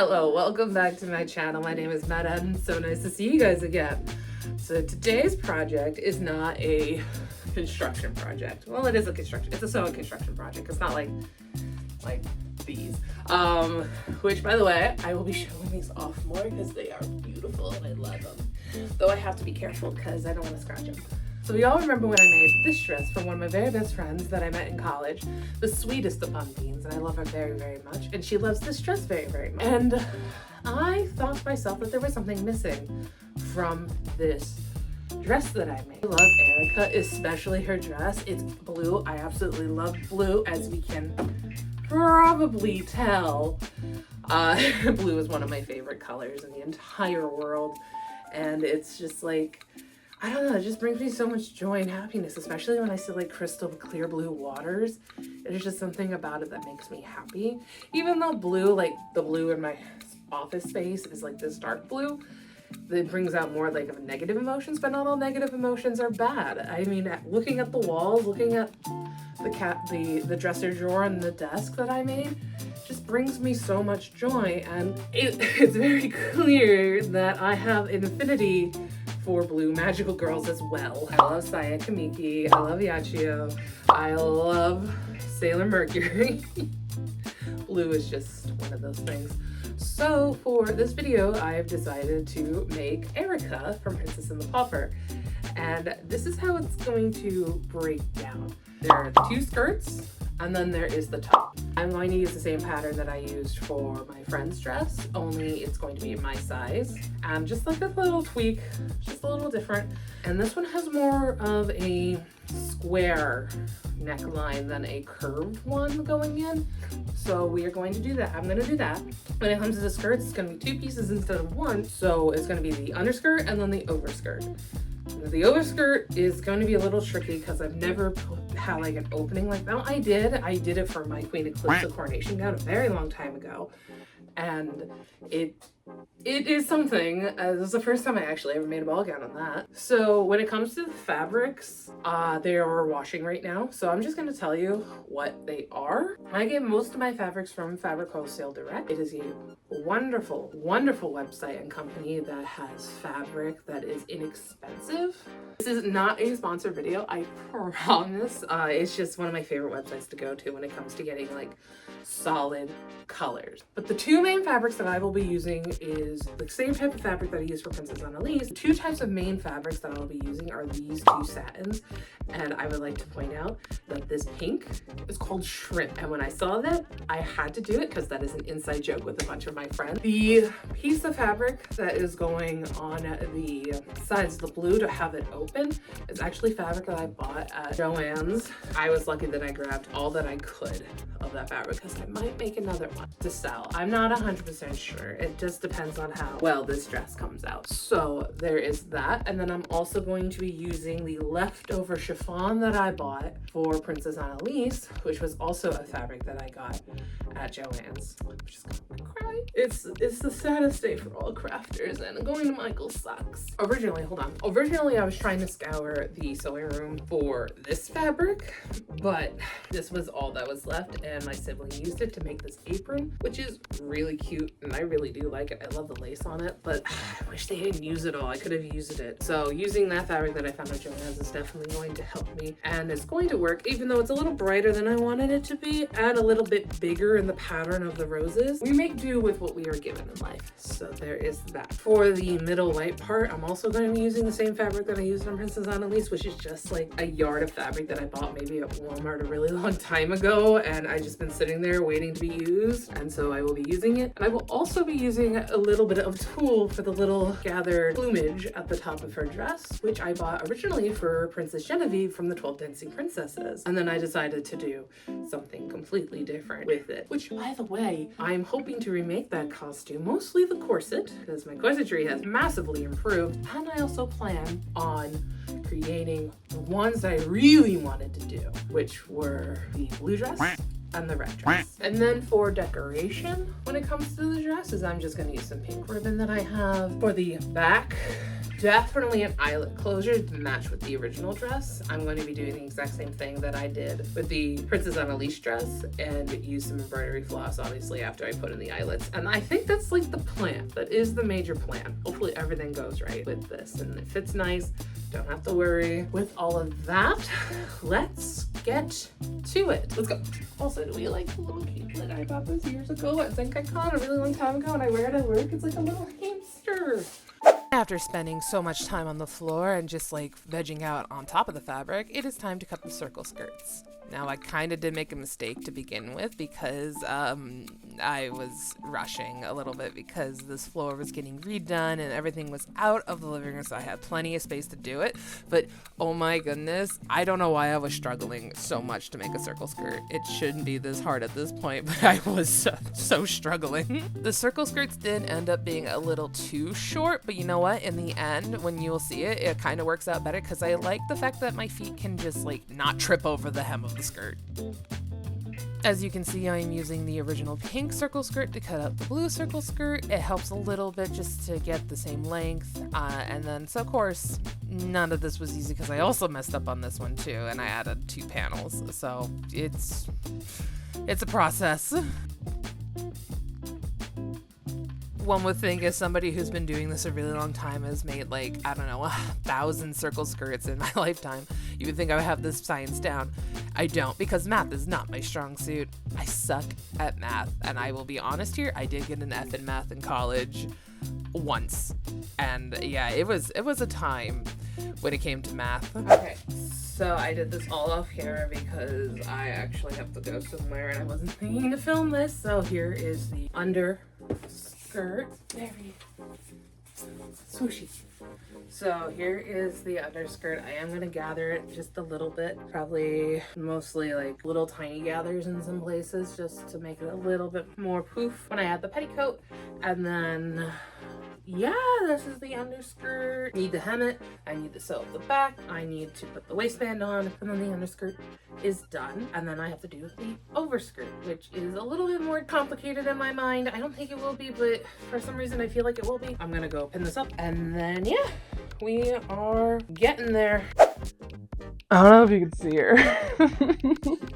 Hello, welcome back to my channel. My name is Meta and so nice to see you guys again. So today's project is not a construction project. Well, it is a construction. It's a sewing construction project. It's not like these. Which, by the way, I will be showing these off more because they are beautiful and I love them. Though I have to be careful because I don't want to scratch them. So y'all remember when I made this dress for one of my very best friends that I met in college, the sweetest of beans, and I love her very, very much, and she loves this dress very, very much. And I thought to myself that there was something missing from this dress that I made. I love Erica, especially her dress. It's blue. I absolutely love blue, as we can probably tell. Blue is one of my favorite colors in the entire world, and it's just like, I don't know, it just brings me so much joy and happiness, especially when I see like crystal clear blue waters. There's just something about it that makes me happy. Even though blue, like the blue in my office space is like this dark blue, it brings out more like of negative emotions, but not all negative emotions are bad. I mean, looking at the walls, looking at the dresser drawer and the desk that I made, just brings me so much joy. And it's very clear that I have an affinity for blue magical girls as well. I love Saya Kamiki, I love Yachio, I love Sailor Mercury. Blue is just one of those things. So for this video, I have decided to make Erica from Princess and the Pauper. And this is how it's going to break down. There are the two skirts, and then there is the top. I'm going to use the same pattern that I used for my friend's dress, only it's going to be my size. And just like a little tweak, just a little different. And this one has more of a square neckline than a curved one going in. So we are going to do that. I'm going to do that. When it comes to the skirts, it's going to be two pieces instead of one. So it's going to be the underskirt and then the overskirt. The overskirt is going to be a little tricky because I've never had like an opening like that. I did it for my Queen Eclipse coronation gown a very long time ago, and it is something. This is the first time I actually ever made a ball gown on that. So when it comes to the fabrics, they are washing right now, so I'm just going to tell you what they are. I get most of my fabrics from Fabric Wholesale Direct. It is a wonderful, wonderful website and company that has fabric that is inexpensive. This is not a sponsored video, I promise. It's just one of my favorite websites to go to when it comes to getting like solid colors. But the two main fabrics that I will be using is the same type of fabric that I use for Princess Annalise. The two types of main fabrics that I'll be using are these two satins. And I would like to point out that this pink is called Shrimp. And when I saw that, I had to do it because that is an inside joke with a bunch of my friends. The piece of fabric that is going on the sides of the blue to have it open is actually fabric that I bought at Joann's. I was lucky that I grabbed all that I could of that fabric because I might make another one to sell. I'm not 100% sure. It just depends on how well this dress comes out. So there is that. And then I'm also going to be using the leftover chiffon that I bought for Princess Annalise, which was also a fabric that I got at Joann's. I'm just gonna cry. It's the saddest day for all crafters, and going to Michael's sucks. Originally I was trying to scour the sewing room for this fabric, but this was all that was left, and my sibling used it to make this apron, which is really cute, and I really do like it. I love the lace on it, but I wish they didn't use it all. I could have used it. So using that fabric that I found at Joann's is definitely going to help me, and it's going to work, even though it's a little brighter than I wanted it to be and a little bit bigger in the pattern of the roses. We make do with what we are given in life. So there is that. For the middle white part, I'm also going to be using the same fabric that I used on Princess Annalise, which is just like a yard of fabric that I bought maybe at Walmart a really long time ago, and I just been sitting there waiting to be used, and so I will be using it. And I will also be using a little bit of tulle for the little gathered plumage at the top of her dress, which I bought originally for Princess Genevieve from the 12 Dancing Princesses, and then I decided to do something completely different with it, which, by the way, I'm hoping to remake that costume, mostly the corset, because my corsetry has massively improved, and I also plan on creating the ones that I really wanted to do, which were the blue dress and the red dress. And then for decoration, when it comes to the dresses, I'm just going to use some pink ribbon that I have. For the back, definitely an eyelet closure to match with the original dress. I'm going to be doing the exact same thing that I did with the Princess on a Leash dress and use some embroidery floss, obviously, after I put in the eyelets. And I think that's like the plan. That is the major plan. Hopefully everything goes right with this and it fits nice. Don't have to worry. With all of that, let's get to it. Let's go. Also, do we like the little cape that I bought this years ago? I think I caught it a really long time ago and I wear it at work. It's like a little hamster. After spending so much time on the floor and just like vegging out on top of the fabric, it is time to cut the circle skirts. Now, I kind of did make a mistake to begin with because I was rushing a little bit because this floor was getting redone and everything was out of the living room, so I had plenty of space to do it. But oh my goodness, I don't know why I was struggling so much to make a circle skirt. It shouldn't be this hard at this point, but I was so struggling. The circle skirts did end up being a little too short, but you know what? In the end, when you'll see it, it kind of works out better because I like the fact that my feet can just like not trip over the hem of the skirt. As you can see, I'm using the original pink circle skirt to cut out the blue circle skirt. It helps a little bit just to get the same length. And then, so of course, none of this was easy because I also messed up on this one too, and I added 2 panels. So it's a process. One would think as somebody who's been doing this a really long time has made like, I don't know, 1,000 circle skirts in my lifetime, you would think I would have this science down. I don't, because math is not my strong suit. I suck at math, and I will be honest here, I did get an F in math in college once. And yeah, it was a time when it came to math. Okay, so I did this all off camera because I actually have to go somewhere and I wasn't thinking to film this. So here is the under skirt. Very swooshy. So here is the underskirt. I am going to gather it just a little bit, probably mostly like little tiny gathers in some places just to make it a little bit more poof when I add the petticoat. And then yeah, this is the underskirt. Need to hem it, I need to sew up the back, I need to put the waistband on, and then the underskirt is done. And then I have to do the overskirt, which is a little bit more complicated in my mind. I don't think it will be, but for some reason I feel like it will be. I'm gonna go pin this up, and then yeah, we are getting there. I don't know if you can see her.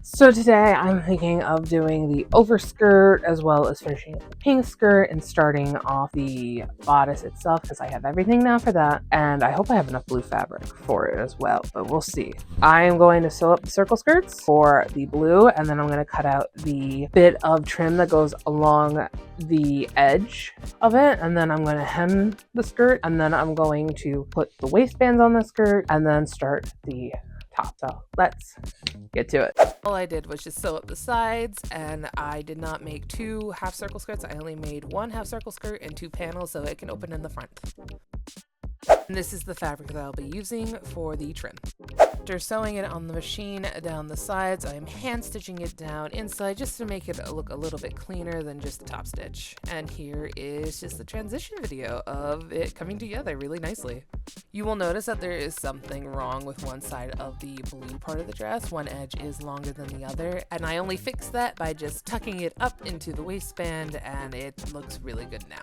So today I'm thinking of doing the overskirt as well as finishing up the pink skirt and starting off the bodice itself because I have everything now for that, and I hope I have enough blue fabric for it as well, but we'll see. I am going to sew up the circle skirts for the blue, and then I'm going to cut out the bit of trim that goes along the edge of it, and then I'm going to hem the skirt, and then I'm going to put the waistbands on the skirt and then start the top. So let's get to it. All I did was just sew up the sides, and I did not make 2 half circle skirts. I only made 1 half circle skirt and 2 panels so it can open in the front. And this is the fabric that I'll be using for the trim. After sewing it on the machine down the sides, I am hand stitching it down inside just to make it look a little bit cleaner than just the top stitch. And here is just the transition video of it coming together really nicely. You will notice that there is something wrong with one side of the blue part of the dress. One edge is longer than the other, and I only fixed that by just tucking it up into the waistband, and it looks really good now.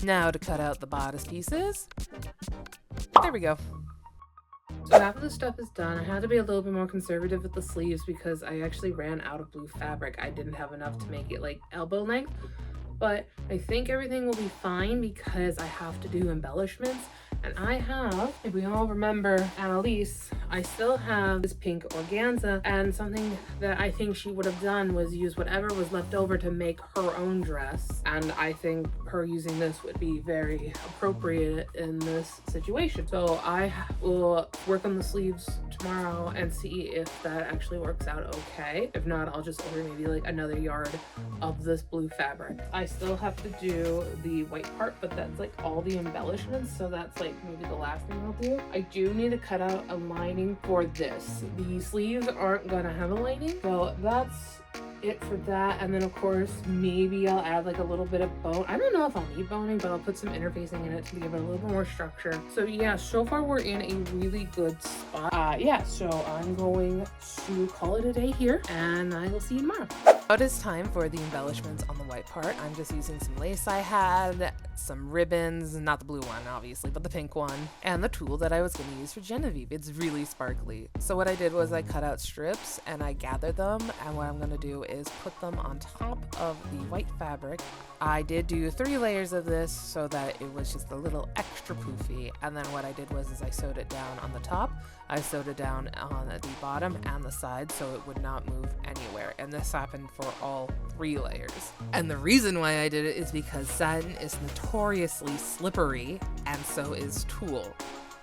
Now to cut out the bodice pieces. There we go. So half of the stuff is done. I had to be a little bit more conservative with the sleeves because I actually ran out of blue fabric. I didn't have enough to make it like elbow length, but I think everything will be fine because I have to do embellishments. And I have, if we all remember Annalise, I still have this pink organza, and something that I think she would have done was use whatever was left over to make her own dress. And I think her using this would be very appropriate in this situation. So I will work on the sleeves tomorrow and see if that actually works out okay. If not, I'll just order maybe like another yard of this blue fabric. I still have to do the white part, but that's like all the embellishments. So that's like like maybe the last thing I'll do. I do need to cut out a lining for this. The sleeves aren't gonna have a lining, so that's it for that. And then of course maybe I'll add like a little bit of bone. I don't know if I'll need boning, but I'll put some interfacing in it to give it a little bit more structure. So yeah, so far we're in a really good spot. Yeah, so I'm going to call it a day here, and I will see you tomorrow. It is time for the embellishments on the white part. I'm just using some lace I had, some ribbons, not the blue one obviously, but the pink one, and the tool that I was going to use for Genevieve. It's really sparkly. So what I did was I cut out strips and I gathered them, and what I'm going to do is put them on top of the white fabric. I did do 3 layers of this so that it was just a little extra poofy, and then what I did was I sewed it down on the top, I sewed it down on the bottom and the side so it would not move anywhere, and this happened for all 3 layers. And the reason why I did it is because satin is notoriously slippery, and so is tulle.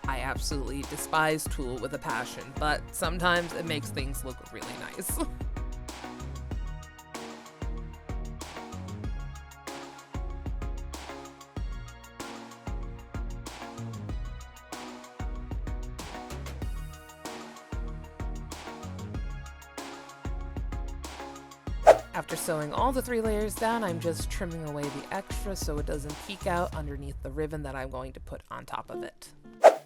I absolutely despise tulle with a passion, but sometimes it makes things look really nice. After sewing all the 3 layers down, I'm just trimming away the extra so it doesn't peek out underneath the ribbon that I'm going to put on top of it.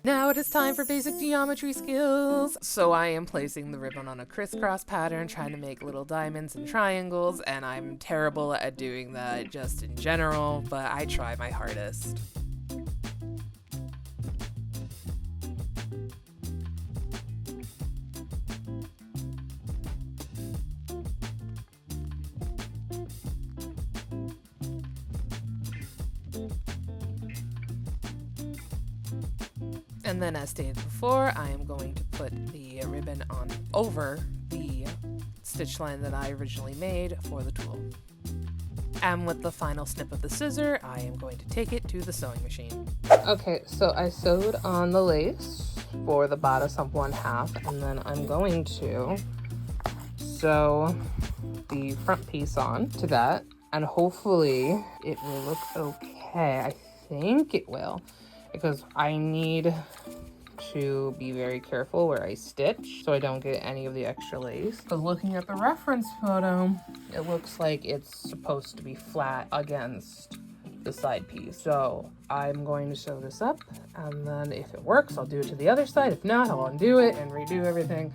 Now it is time for basic geometry skills. So I am placing the ribbon on a crisscross pattern, trying to make little diamonds and triangles, and I'm terrible at doing that just in general, but I try my hardest. And then as stated before, I am going to put the ribbon on over the stitch line that I originally made for the tulle. And with the final snip of the scissor, I am going to take it to the sewing machine. Okay, so I sewed on the lace for the bodice of 1/2, and then I'm going to sew the front piece on to that, and hopefully it will look okay. I think it will, because I need to be very careful where I stitch so I don't get any of the extra lace. But looking at the reference photo, it looks like it's supposed to be flat against the side piece. So I'm going to sew this up, and then if it works, I'll do it to the other side. If not, I'll undo it and redo everything,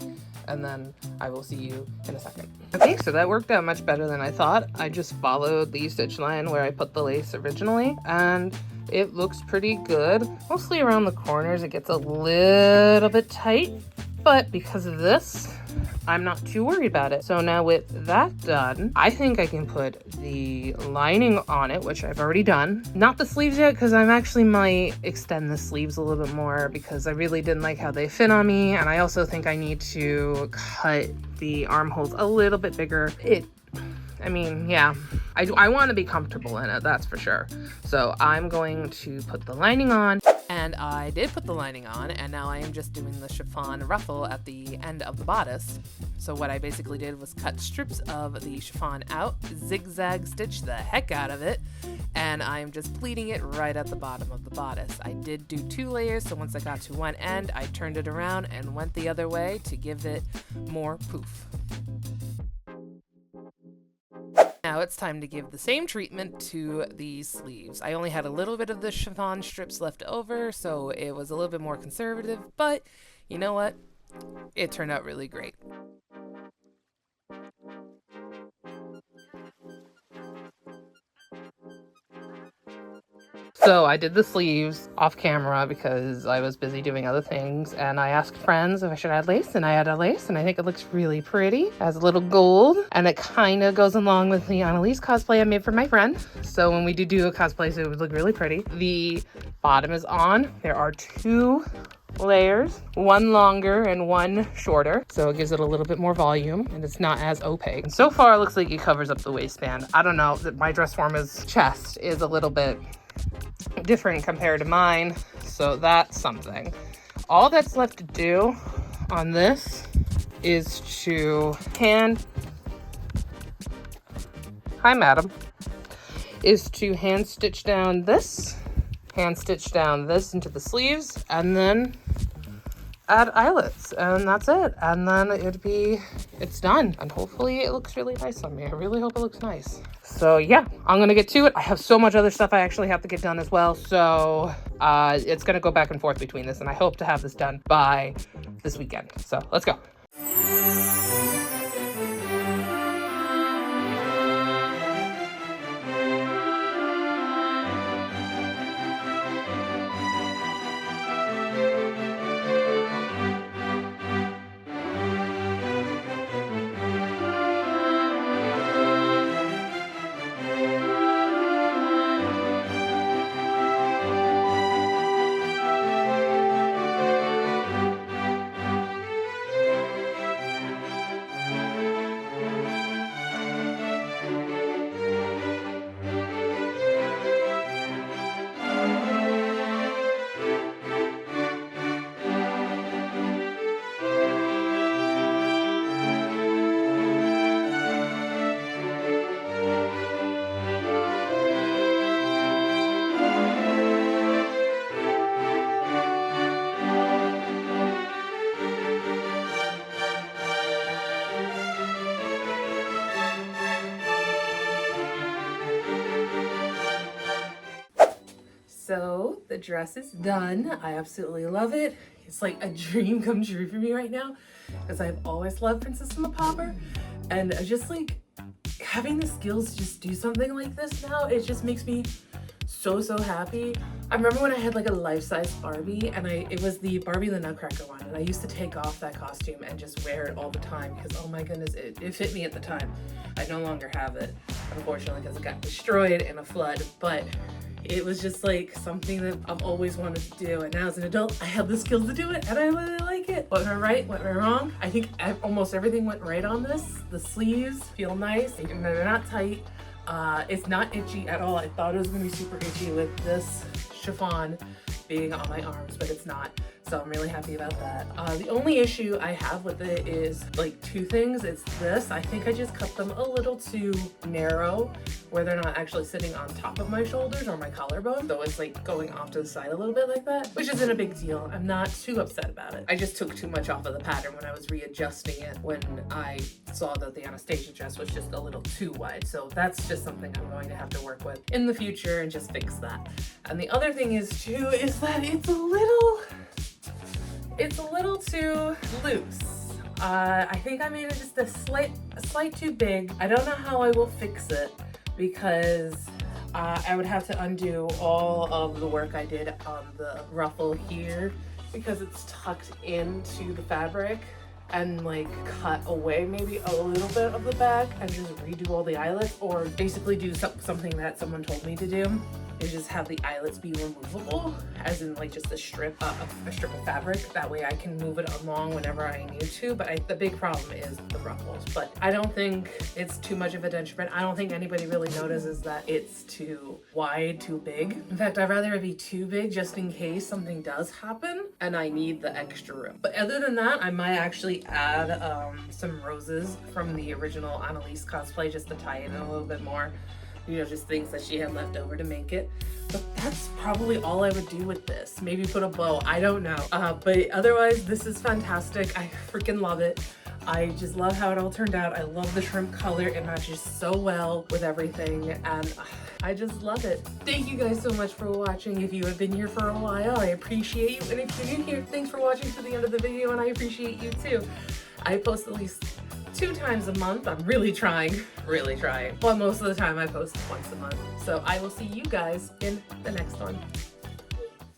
and then I will see you in a second. Okay, so that worked out much better than I thought. I just followed the stitch line where I put the lace originally, and it looks pretty good. Mostly around the corners it gets a little bit tight, but because of this, I'm not too worried about it. So now with that done, I think I can put the lining on it, which I've already done. Not the sleeves yet, because I actually might extend the sleeves a little bit more because I really didn't like how they fit on me, and I also think I need to cut the armholes a little bit bigger. I mean, yeah, I want to be comfortable in it, that's for sure. So I'm going to put the lining on. And I did put the lining on, and now I am just doing the chiffon ruffle at the end of the bodice. So what I basically did was cut strips of the chiffon out, zigzag stitch the heck out of it, and I'm just pleating it right at the bottom of the bodice. I did do 2 layers, so once I got to one end, I turned it around and went the other way to give it more poof. Now it's time to give the same treatment to the sleeves. I only had a little bit of the chiffon strips left over, so it was a little bit more conservative, but you know what? It turned out really great. So I did the sleeves off camera because I was busy doing other things, and I asked friends if I should add lace, and I added lace, and I think it looks really pretty. It has a little gold, and it kind of goes along with the Annalise cosplay I made for my friend. So when we do a cosplay, so it would look really pretty. The bottom is on. There are 2 layers, one longer and one shorter, so it gives it a little bit more volume and it's not as opaque. And so far it looks like it covers up the waistband. I don't know, my dress forma's chest is a little bit different compared to mine, so that's something. All that's left to do on this is to hand stitch down this hand stitch down this into the sleeves and then add eyelets, and that's it. And then it's done, and hopefully it looks really nice on me. I really hope it looks nice. So yeah, I'm gonna get to it. I have so much other stuff I actually have to get done as well, so it's gonna go back and forth between this, and I hope to have this done by this weekend. So let's go. So the dress is done. I absolutely love it. It's like a dream come true for me right now, because I've always loved Princess and the Pauper, and I just like having the skills to just do something like this now. It just makes me so happy. I remember when I had like a life-size Barbie, and it was the Barbie the Nutcracker one, and I used to take off that costume and just wear it all the time because, oh my goodness, it fit me at the time. I no longer have it, unfortunately, because it got destroyed in a flood, but it was just like something that I've always wanted to do, and now as an adult I have the skills to do it, and I really like it. What went right, what went wrong? I think almost everything went right on this. The sleeves feel nice, and they're not tight. It's not itchy at all. I thought it was gonna be super itchy with this chiffon being on my arms, but it's not. So I'm really happy about that. The only issue I have with it is like two things. It's this, I think I just cut them a little too narrow where they're not actually sitting on top of my shoulders or my collarbone. So it's like going off to the side a little bit like that, which isn't a big deal. I'm not too upset about it. I just took too much off of the pattern when I was readjusting it when I saw that the Anastasia dress was just a little too wide. So that's just something I'm going to have to work with in the future and just fix that. And the other thing is too, is that it's a little too loose. I think I made it just a slight too big. I don't know how I will fix it because I would have to undo all of the work I did on the ruffle here because it's tucked into the fabric, and like cut away maybe a little bit of the back and just redo all the eyelets, or basically do something that someone told me to do, is just have the eyelets be removable, as in like just a strip of fabric. That way I can move it along whenever I need to. But the big problem is the ruffles. But I don't think it's too much of a detriment. I don't think anybody really notices that it's too wide, too big. In fact, I'd rather it be too big just in case something does happen and I need the extra room. But other than that, I might actually add some roses from the original Annalise cosplay just to tie it in a little bit more. You know, just things that she had left over to make it. But that's probably all I would do with this. Maybe put a bow, I don't know. But otherwise, this is fantastic. I freaking love it. I just love how it all turned out. I love the shrimp color. It matches so well with everything, and I just love it. Thank you guys so much for watching. If you have been here for a while, I appreciate you. And if you're new here, thanks for watching to the end of the video, and I appreciate you too. I post at least 2 times a month. I'm really trying. Well, most of the time I post once a month. So I will see you guys in the next one.